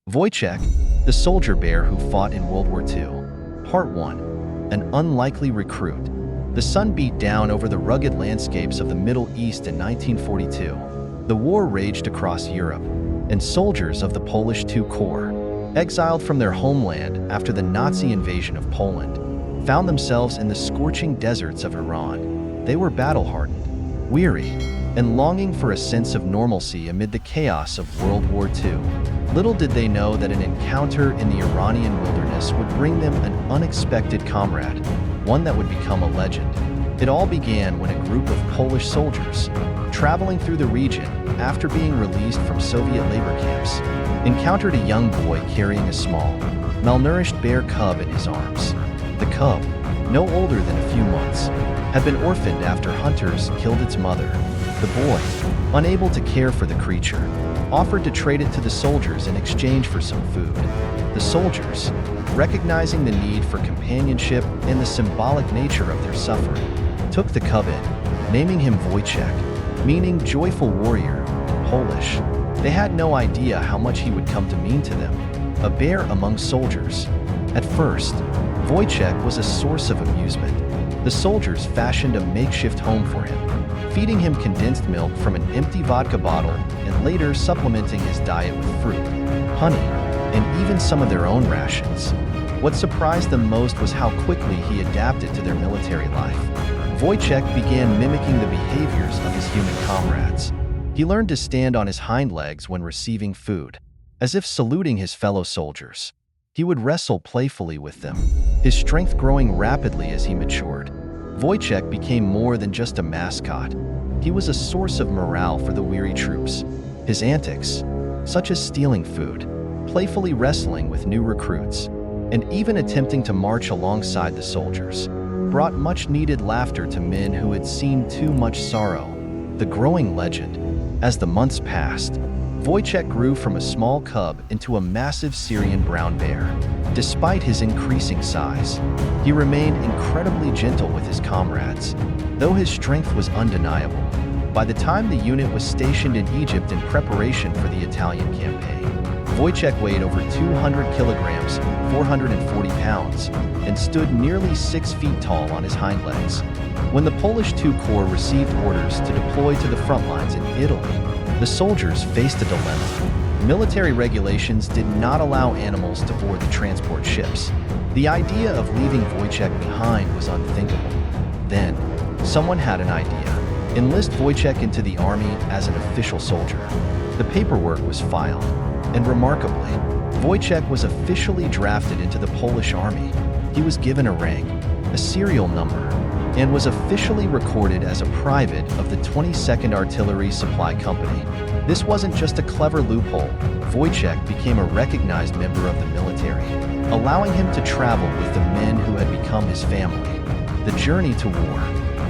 Wojtek, the soldier bear who fought in World War II. Part 1. An unlikely recruit. The sun beat down over the rugged landscapes of the Middle East in 1942. The war raged across Europe, and soldiers of the Polish II Corps, exiled from their homeland after the Nazi invasion of Poland, found themselves in the scorching deserts of Iran. They were battle-hardened, weary, and longing for a sense of normalcy amid the chaos of World War II. Little did they know that an encounter in the Iranian wilderness would bring them an unexpected comrade, one that would become a legend. It all began when a group of Polish soldiers, traveling through the region after being released from Soviet labor camps, encountered a young boy carrying a small, malnourished bear cub in his arms. The cub, no older than a few months, had been orphaned after hunters killed its mother. The boy, unable to care for the creature, offered to trade it to the soldiers in exchange for some food. The soldiers, recognizing the need for companionship and the symbolic nature of their suffering, took the cub in, naming him Wojtek, meaning joyful warrior in Polish. They had no idea how much he would come to mean to them, a bear among soldiers. At first, Wojtek was a source of amusement. The soldiers fashioned a makeshift home for him, feeding him condensed milk from an empty vodka bottle and later supplementing his diet with fruit, honey, and even some of their own rations. What surprised them most was how quickly he adapted to their military life. Wojtek began mimicking the behaviors of his human comrades. He learned to stand on his hind legs when receiving food, as if saluting his fellow soldiers. He would wrestle playfully with them, his strength growing rapidly as he matured. Wojtek became more than just a mascot. He was a source of morale for the weary troops. His antics, such as stealing food, playfully wrestling with new recruits, and even attempting to march alongside the soldiers, brought much-needed laughter to men who had seen too much sorrow. The growing legend. As the months passed, Wojtek grew from a small cub into a massive Syrian brown bear. Despite his increasing size, he remained incredibly gentle with his comrades, though his strength was undeniable. By the time the unit was stationed in Egypt in preparation for the Italian campaign, Wojtek weighed over 200 kilograms, 440 pounds, and stood nearly 6 feet tall on his hind legs. When the Polish II Corps received orders to deploy to the front lines in Italy, the soldiers faced a dilemma. Military regulations did not allow animals to board the transport ships. The idea of leaving Wojtek behind was unthinkable. Then, someone had an idea. Enlist Wojtek into the army as an official soldier. The paperwork was filed, and remarkably, Wojtek was officially drafted into the Polish army. He was given a rank, a serial number, and was officially recorded as a private of the 22nd Artillery Supply Company. This wasn't just a clever loophole. Wojtek became a recognized member of the military, allowing him to travel with the men who had become his family. The journey to war.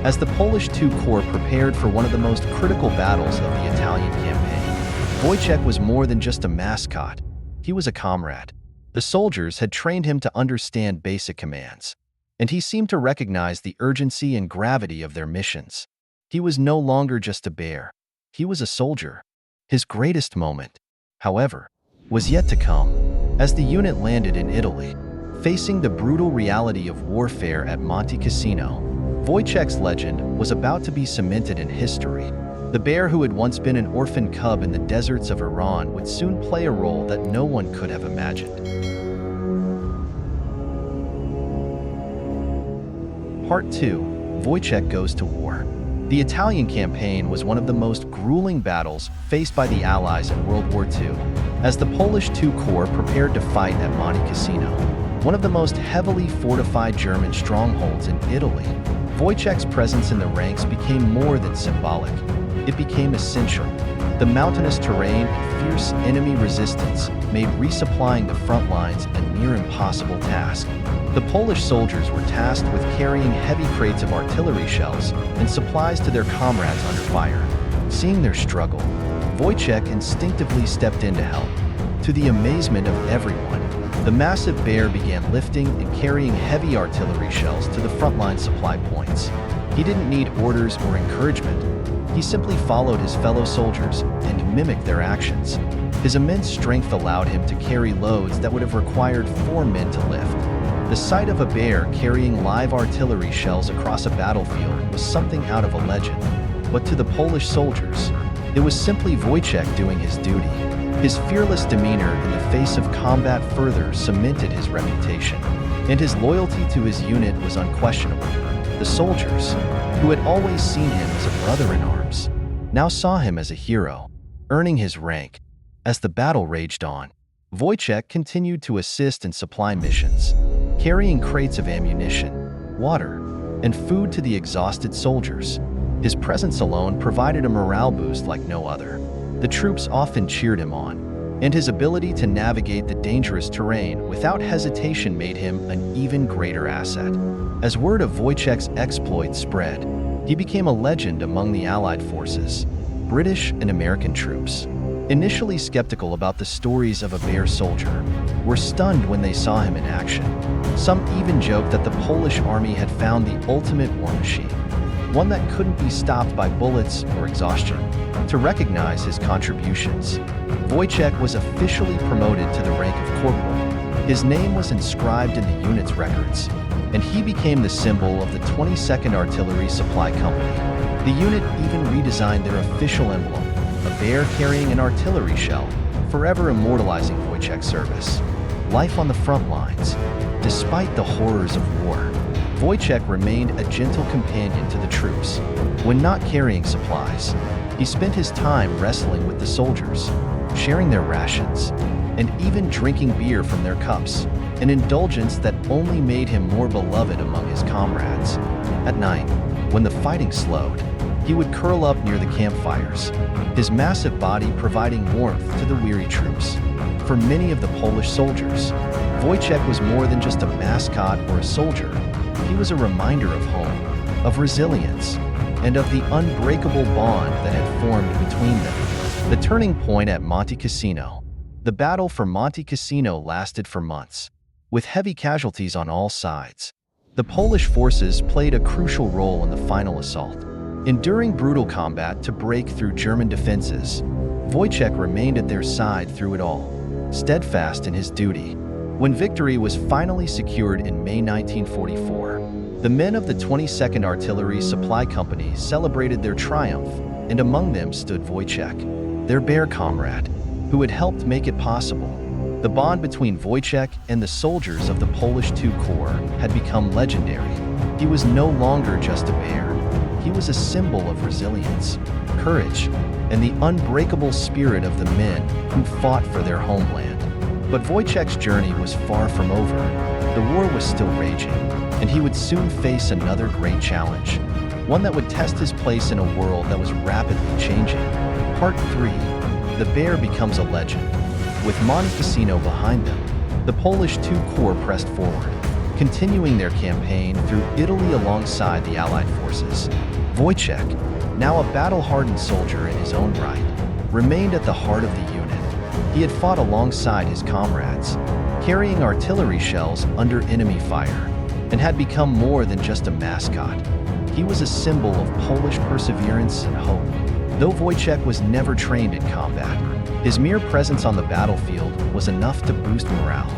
As the Polish II Corps prepared for one of the most critical battles of the Italian campaign, Wojtek was more than just a mascot. He was a comrade. The soldiers had trained him to understand basic commands, and he seemed to recognize the urgency and gravity of their missions. He was no longer just a bear. He was a soldier. His greatest moment, however, was yet to come. As the unit landed in Italy, facing the brutal reality of warfare at Monte Cassino, Wojtek's legend was about to be cemented in history. The bear who had once been an orphan cub in the deserts of Iran would soon play a role that no one could have imagined. Part 2. Wojtek goes to war. The Italian campaign was one of the most grueling battles faced by the Allies in World War II, as the Polish II Corps prepared to fight at Monte Cassino, one of the most heavily fortified German strongholds in Italy. Wojtek's presence in the ranks became more than symbolic. It became essential. The mountainous terrain and fierce enemy resistance made resupplying the front lines a near impossible task. The Polish soldiers were tasked with carrying heavy crates of artillery shells and supplies to their comrades under fire. Seeing their struggle, Wojtek instinctively stepped in to help. To the amazement of everyone, the massive bear began lifting and carrying heavy artillery shells to the frontline supply points. He didn't need orders or encouragement. He simply followed his fellow soldiers and mimicked their actions. His immense strength allowed him to carry loads that would have required 4 men to lift. The sight of a bear carrying live artillery shells across a battlefield was something out of a legend. But to the Polish soldiers, it was simply Wojtek doing his duty. His fearless demeanor in the face of combat further cemented his reputation, and his loyalty to his unit was unquestionable. The soldiers, who had always seen him as a brother in arms, now saw him as a hero, earning his rank. As the battle raged on, Wojtek continued to assist in supply missions, carrying crates of ammunition, water, and food to the exhausted soldiers. His presence alone provided a morale boost like no other. The troops often cheered him on, and his ability to navigate the dangerous terrain without hesitation made him an even greater asset. As word of Wojtek's exploits spread, he became a legend among the Allied forces, British and American troops. Initially skeptical about the stories of a bear soldier, were stunned when they saw him in action. Some even joked that the Polish army had found the ultimate war machine, one that couldn't be stopped by bullets or exhaustion. To recognize his contributions, Wojtek was officially promoted to the rank of corporal. His name was inscribed in the unit's records, and he became the symbol of the 22nd Artillery Supply Company. The unit even redesigned their official emblem, a bear carrying an artillery shell, forever immortalizing Wojtek's service. Life on the front lines. Despite the horrors of war, Wojtek remained a gentle companion to the troops. When not carrying supplies, he spent his time wrestling with the soldiers, sharing their rations, and even drinking beer from their cups, an indulgence that only made him more beloved among his comrades. At night, when the fighting slowed, he would curl up near the campfires, his massive body providing warmth to the weary troops. For many of the Polish soldiers, Wojtek was more than just a mascot or a soldier. He was a reminder of home, of resilience, and of the unbreakable bond that had formed between them. The turning point at Monte Cassino. The battle for Monte Cassino lasted for months, with heavy casualties on all sides. The Polish forces played a crucial role in the final assault, enduring brutal combat to break through German defenses. Wojtek remained at their side through it all, steadfast in his duty. When victory was finally secured in May 1944, the men of the 22nd Artillery Supply Company celebrated their triumph, and among them stood Wojtek, their bear comrade, who had helped make it possible. The bond between Wojtek and the soldiers of the Polish II Corps had become legendary. He was no longer just a bear. He was a symbol of resilience, courage, and the unbreakable spirit of the men who fought for their homeland. But Wojtek's journey was far from over. The war was still raging, and he would soon face another great challenge, one that would test his place in a world that was rapidly changing. Part 3. The bear becomes a legend. With Monte Cassino behind them, the Polish II Corps pressed forward, continuing their campaign through Italy alongside the Allied forces. Wojtek, now a battle-hardened soldier in his own right, remained at the heart of the unit. He had fought alongside his comrades, carrying artillery shells under enemy fire, and had become more than just a mascot. He was a symbol of Polish perseverance and hope. Though Wojtek was never trained in combat, his mere presence on the battlefield was enough to boost morale.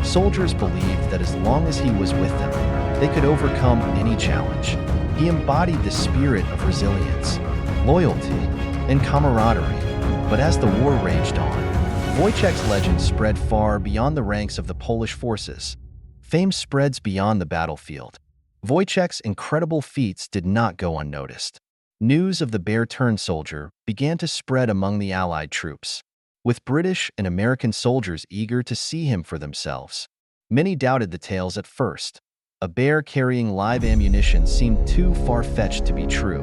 Soldiers believed that as long as he was with them, they could overcome any challenge. He embodied the spirit of resilience, loyalty, and camaraderie. But as the war raged on, Wojtek's legend spread far beyond the ranks of the Polish forces. Fame spreads beyond the battlefield. Wojtek's incredible feats did not go unnoticed. News of the bear-turned soldier began to spread among the Allied troops, with British and American soldiers eager to see him for themselves. Many doubted the tales at first. A bear carrying live ammunition seemed too far-fetched to be true.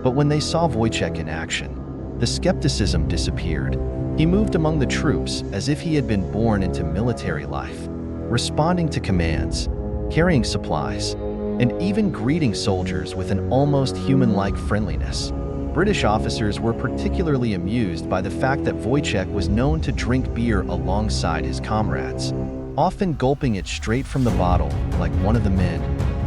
But when they saw Wojtek in action, the skepticism disappeared. He moved among the troops as if he had been born into military life, responding to commands, carrying supplies, and even greeting soldiers with an almost human-like friendliness. British officers were particularly amused by the fact that Wojtek was known to drink beer alongside his comrades, often gulping it straight from the bottle like one of the men.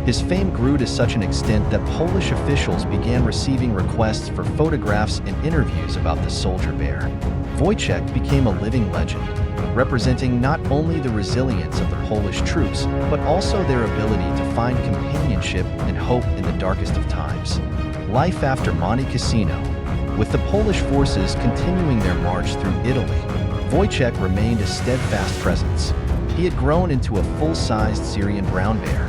His fame grew to such an extent that Polish officials began receiving requests for photographs and interviews about the soldier bear. Wojtek became a living legend, representing not only the resilience of the Polish troops, but also their ability to find companionship and hope in the darkest of times. Life after Monte Cassino. With the Polish forces continuing their march through Italy, Wojtek remained a steadfast presence. He had grown into a full-sized Syrian brown bear,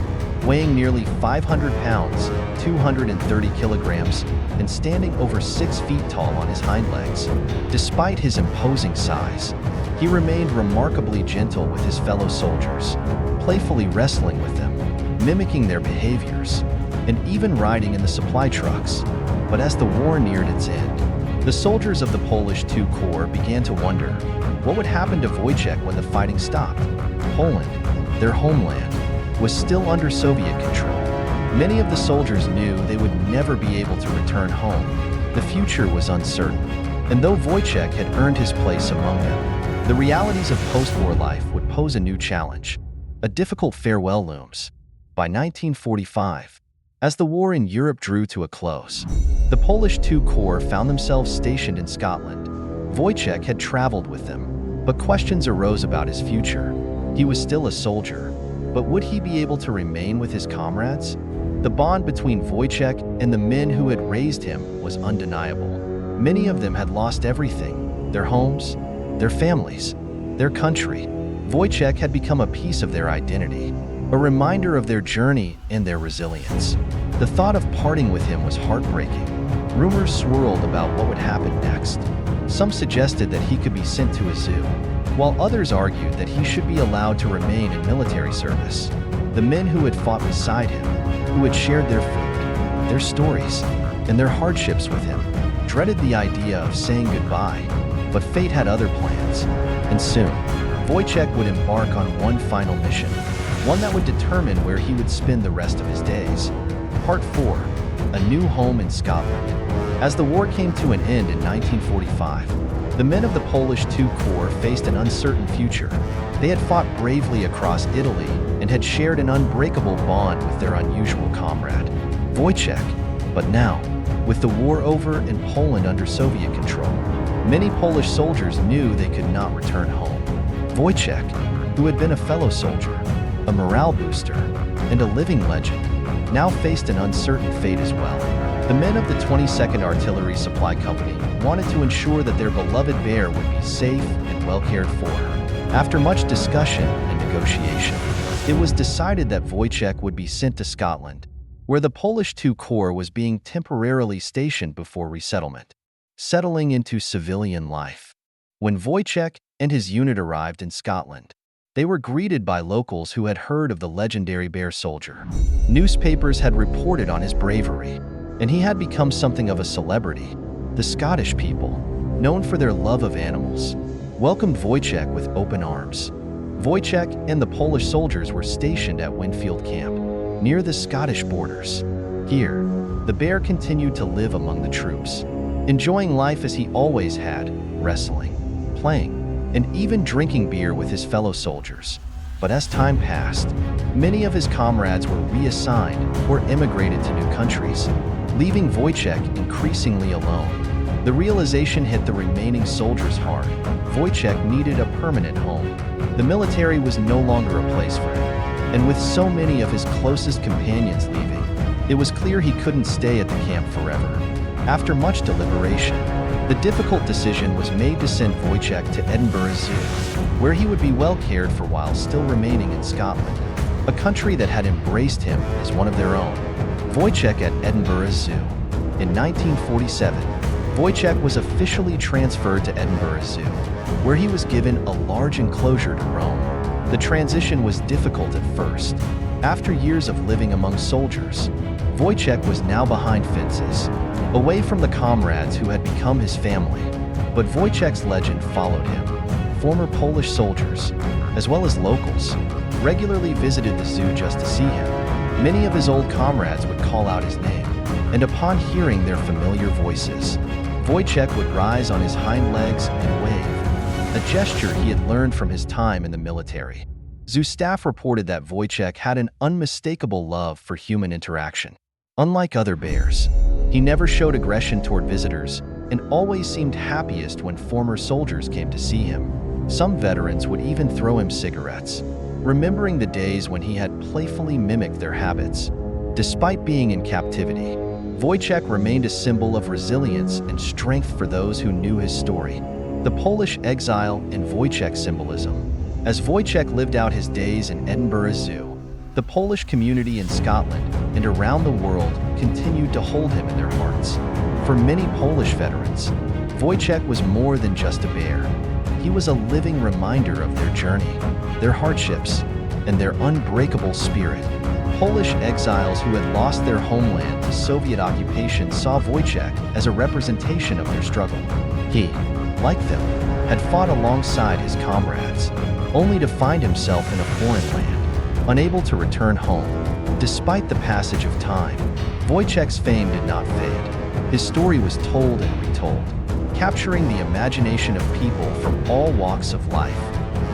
weighing nearly 500 pounds, 230 kilograms, and standing over 6 feet tall on his hind legs. Despite his imposing size, he remained remarkably gentle with his fellow soldiers, playfully wrestling with them, mimicking their behaviors, and even riding in the supply trucks. But as the war neared its end, the soldiers of the Polish II Corps began to wonder what would happen to Wojtek when the fighting stopped. Poland, their homeland, was still under Soviet control. Many of the soldiers knew they would never be able to return home. The future was uncertain, and though Wojtek had earned his place among them, the realities of post-war life would pose a new challenge. A difficult farewell looms. By 1945, as the war in Europe drew to a close, the Polish II Corps found themselves stationed in Scotland. Wojtek had traveled with them, but questions arose about his future. He was still a soldier, but would he be able to remain with his comrades? The bond between Wojtek and the men who had raised him was undeniable. Many of them had lost everything: their homes, their families, their country. Wojtek had become a piece of their identity, a reminder of their journey and their resilience. The thought of parting with him was heartbreaking. Rumors swirled about what would happen next. Some suggested that he could be sent to a zoo, while others argued that he should be allowed to remain in military service. The men who had fought beside him, who had shared their food, their stories, and their hardships with him, dreaded the idea of saying goodbye, but fate had other plans, and soon, Wojtek would embark on one final mission, one that would determine where he would spend the rest of his days. Part 4. A New Home in Scotland. As the war came to an end in 1945, the men of the Polish II Corps faced an uncertain future. They had fought bravely across Italy and had shared an unbreakable bond with their unusual comrade, Wojtek. But now, with the war over and Poland under Soviet control, many Polish soldiers knew they could not return home. Wojtek, who had been a fellow soldier, a morale booster, and a living legend, now faced an uncertain fate as well. The men of the 22nd Artillery Supply Company wanted to ensure that their beloved bear would be safe and well cared for. After much discussion and negotiation, it was decided that Wojtek would be sent to Scotland, where the Polish II Corps was being temporarily stationed before resettlement, settling into civilian life. When Wojtek and his unit arrived in Scotland, they were greeted by locals who had heard of the legendary bear soldier. Newspapers had reported on his bravery, and he had become something of a celebrity. The Scottish people, known for their love of animals, welcomed Wojtek with open arms. Wojtek and the Polish soldiers were stationed at Winfield Camp, near the Scottish borders. Here, the bear continued to live among the troops, enjoying life as he always had, wrestling, playing, and even drinking beer with his fellow soldiers. But as time passed, many of his comrades were reassigned or immigrated to new countries, leaving Wojtek increasingly alone. The realization hit the remaining soldiers hard. Wojtek needed a permanent home. The military was no longer a place for him, and with so many of his closest companions leaving, it was clear he couldn't stay at the camp forever. After much deliberation, the difficult decision was made to send Wojtek to Edinburgh Zoo, where he would be well cared for while still remaining in Scotland, a country that had embraced him as one of their own. Wojtek at Edinburgh Zoo. In 1947, Wojtek was officially transferred to Edinburgh Zoo, where he was given a large enclosure to roam. The transition was difficult at first. After years of living among soldiers, Wojtek was now behind fences, away from the comrades who had become his family. But Wojtek's legend followed him. Former Polish soldiers, as well as locals, regularly visited the zoo just to see him. Many of his old comrades would call out his name, and upon hearing their familiar voices, Wojtek would rise on his hind legs and wave, a gesture he had learned from his time in the military. Staff reported that Wojtek had an unmistakable love for human interaction. Unlike other bears, he never showed aggression toward visitors and always seemed happiest when former soldiers came to see him. Some veterans would even throw him cigarettes, remembering the days when he had playfully mimicked their habits. Despite being in captivity, Wojtek remained a symbol of resilience and strength for those who knew his story. The Polish exile and Wojtek symbolism. As Wojtek lived out his days in Edinburgh Zoo, the Polish community in Scotland and around the world continued to hold him in their hearts. For many Polish veterans, Wojtek was more than just a bear. He was a living reminder of their journey, their hardships, and their unbreakable spirit. Polish exiles who had lost their homeland to Soviet occupation saw Wojtek as a representation of their struggle. He, like them, had fought alongside his comrades, only to find himself in a foreign land, unable to return home. Despite the passage of time, Wojtek's fame did not fade. His story was told and retold, capturing the imagination of people from all walks of life.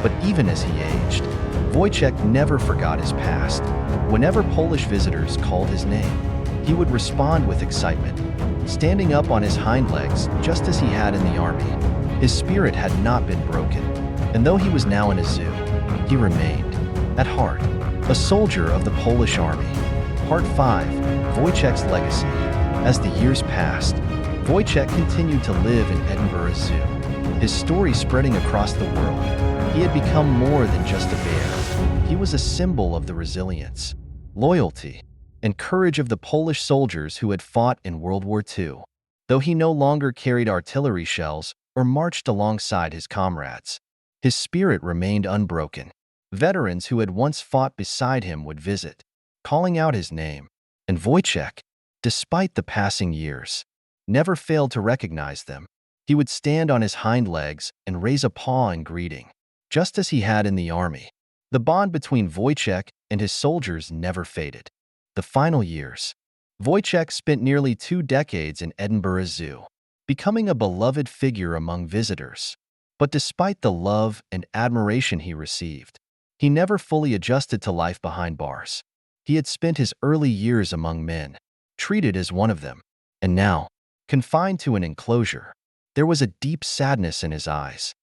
But even as he aged, Wojtek never forgot his past. Whenever Polish visitors called his name, he would respond with excitement, standing up on his hind legs just as he had in the army. His spirit had not been broken, and though he was now in a zoo, he remained, at heart, a soldier of the Polish army. Part 5. Wojtek's legacy. As the years passed, Wojtek continued to live in Edinburgh Zoo, his story spreading across the world. He had become more than just a bear. He was a symbol of the resilience, loyalty, and courage of the Polish soldiers who had fought in World War II. Though he no longer carried artillery shells or marched alongside his comrades, his spirit remained unbroken. Veterans who had once fought beside him would visit, calling out his name, and Wojtek, despite the passing years, never failed to recognize them. He would stand on his hind legs and raise a paw in greeting, just as he had in the army. The bond between Wojtek and his soldiers never faded. The final years. Wojtek spent nearly 2 decades in Edinburgh Zoo, becoming a beloved figure among visitors. But despite the love and admiration he received, he never fully adjusted to life behind bars. He had spent his early years among men, treated as one of them, and now, confined to an enclosure. There was a deep sadness in his eyes.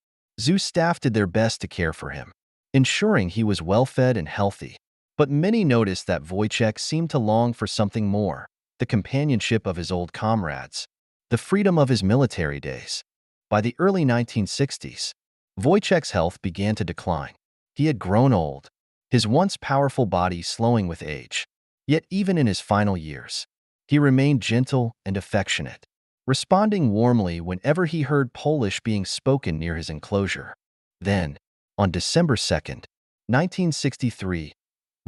Zoo staff did their best to care for him, ensuring he was well-fed and healthy. But many noticed that Wojtek seemed to long for something more: the companionship of his old comrades, the freedom of his military days. By the early 1960s, Wojtek's health began to decline. He had grown old, his once powerful body slowing with age. Yet even in his final years, he remained gentle and affectionate, responding warmly whenever he heard Polish being spoken near his enclosure. Then, on December 2nd, 1963,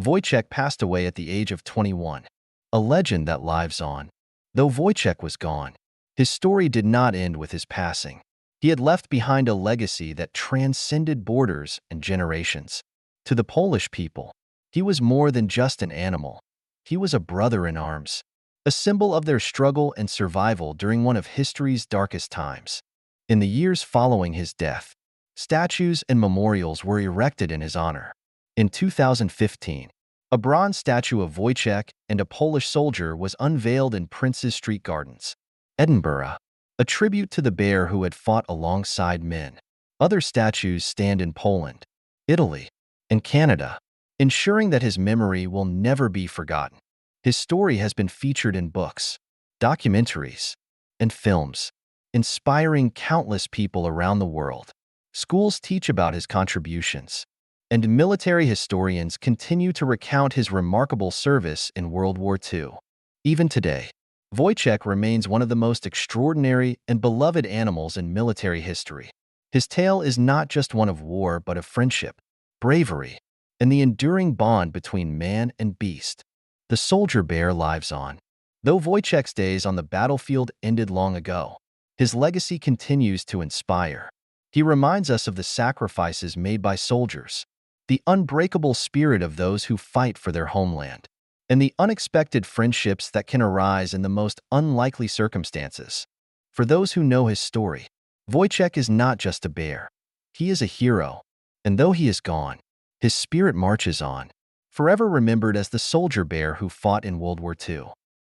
Wojtek passed away at the age of 21, a legend that lives on. Though Wojtek was gone, his story did not end with his passing. He had left behind a legacy that transcended borders and generations. To the Polish people, he was more than just an animal. He was a brother in arms, a symbol of their struggle and survival during one of history's darkest times. In the years following his death, statues and memorials were erected in his honor. In 2015, a bronze statue of Wojtek and a Polish soldier was unveiled in Prince's Street Gardens, Edinburgh, a tribute to the bear who had fought alongside men. Other statues stand in Poland, Italy, and Canada, ensuring that his memory will never be forgotten. His story has been featured in books, documentaries, and films, inspiring countless people around the world. Schools teach about his contributions, and military historians continue to recount his remarkable service in World War II. Even today, Wojtek remains one of the most extraordinary and beloved animals in military history. His tale is not just one of war but of friendship, bravery, and the enduring bond between man and beast. The soldier bear lives on. Though Wojtek's days on the battlefield ended long ago, his legacy continues to inspire. He reminds us of the sacrifices made by soldiers, the unbreakable spirit of those who fight for their homeland, and the unexpected friendships that can arise in the most unlikely circumstances. For those who know his story, Wojtek is not just a bear. He is a hero, and though he is gone, His spirit marches on, forever remembered as the soldier bear who fought in World War II.